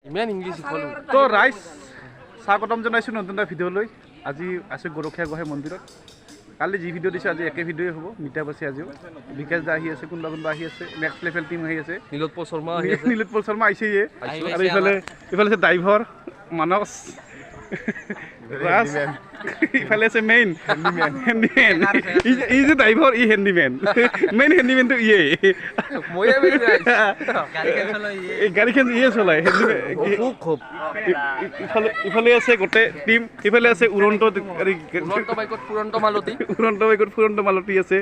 ইমান ইংলিছ শিকলো তো ৰাইজ স্বাগতম জনাইছোঁ নতুন এটা ভিডিঅ'লৈ। আজি আছোঁ গৰখীয়া গোহাঁই মন্দিৰত। কালি যি ভিডিঅ' দিছোঁ আজি একে ভিডিঅ'ই হ'ব। মিটাপ আছে আজিও, বিকাশ দা আহি আছে, কোনোবা কোনোবা আহি আছে, নেক্সট লেভেল টিম আহি আছে, নীলোৎপল শৰ্মা আহি আছে। নীলোৎপল শৰ্মা আহিছেয়ে। আৰু ইফালে আছে ড্ৰাইভাৰ মানস ৰাজ, ইফালে আছে মেইন হেণ্ডিমেন। ই যে ড্ৰাইভাৰ ই হেণ্ডিমেন, মেইন হেণ্ডিমেনটো ইয়ে। গাড়ীখন ইয়ে চলাই ইফালে আছে গোটেই টিম, ইফালে আছে উৰন্ত বাইকত ফুৰন্ত মালতী আছে।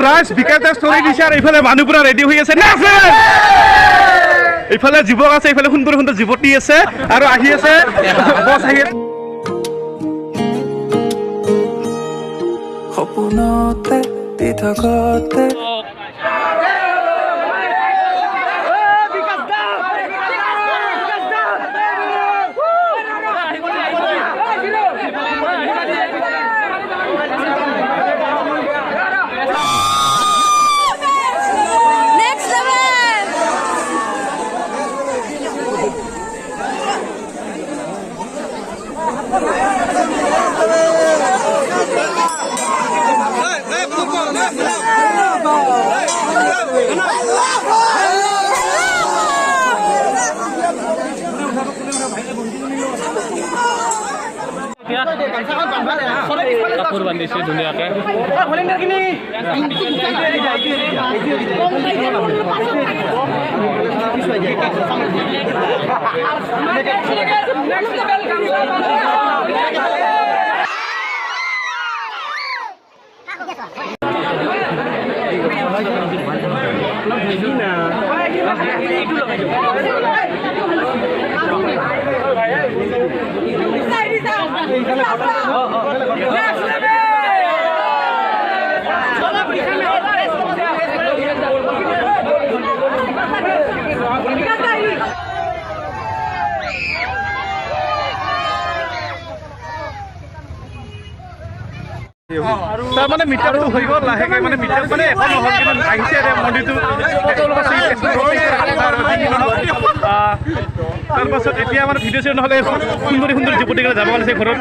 ৰাজ বিকাশ দাস ষ্টৰী দিছে আৰু ইফালে মানুহ পুৰা ৰেডি হৈ আছে। ইফালে যুৱক আছে, ইফালে সুন্দৰ সুন্দৰ যুৱতী আছে আৰু আহি আছে বছ আহি আছে। সপোনতে দি থাকতে কাপোৰ বান্ধিছে ধুনীয়াকৈ। তাৰমানে মিটাৰটো হৈ গ'ল লাহেকৈ, মানে মিটাৰ মানে এখন নহ'ল কিন্তু আহিছে মন্দিৰটো। তাৰপাছত এতিয়া আমাৰ ভিডিঅ' চিডিঅ' নহ'লে সুন্দৰী সুন্দৰী যুৱতীকেইটা যাব লাগিছে ঘৰত।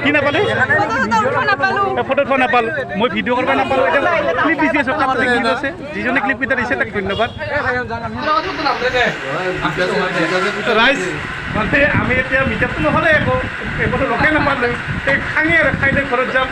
কি নাপালে? ফটো নাপালোঁ, মই ভিডিঅ' কৰিব নাপালোঁ। এতিয়া ক্লিপ দিছে, চব ক্লিপ আছে। যিজনে ক্লিপকেইটা দিছে তাক ধন্যবাদ। ৰাইজ মানে আমি এতিয়া মিটাৰটো নহ'লে একো লগে নাপালোঁ, এই খাঙি আৰু খাই লৈ ঘৰত যাম।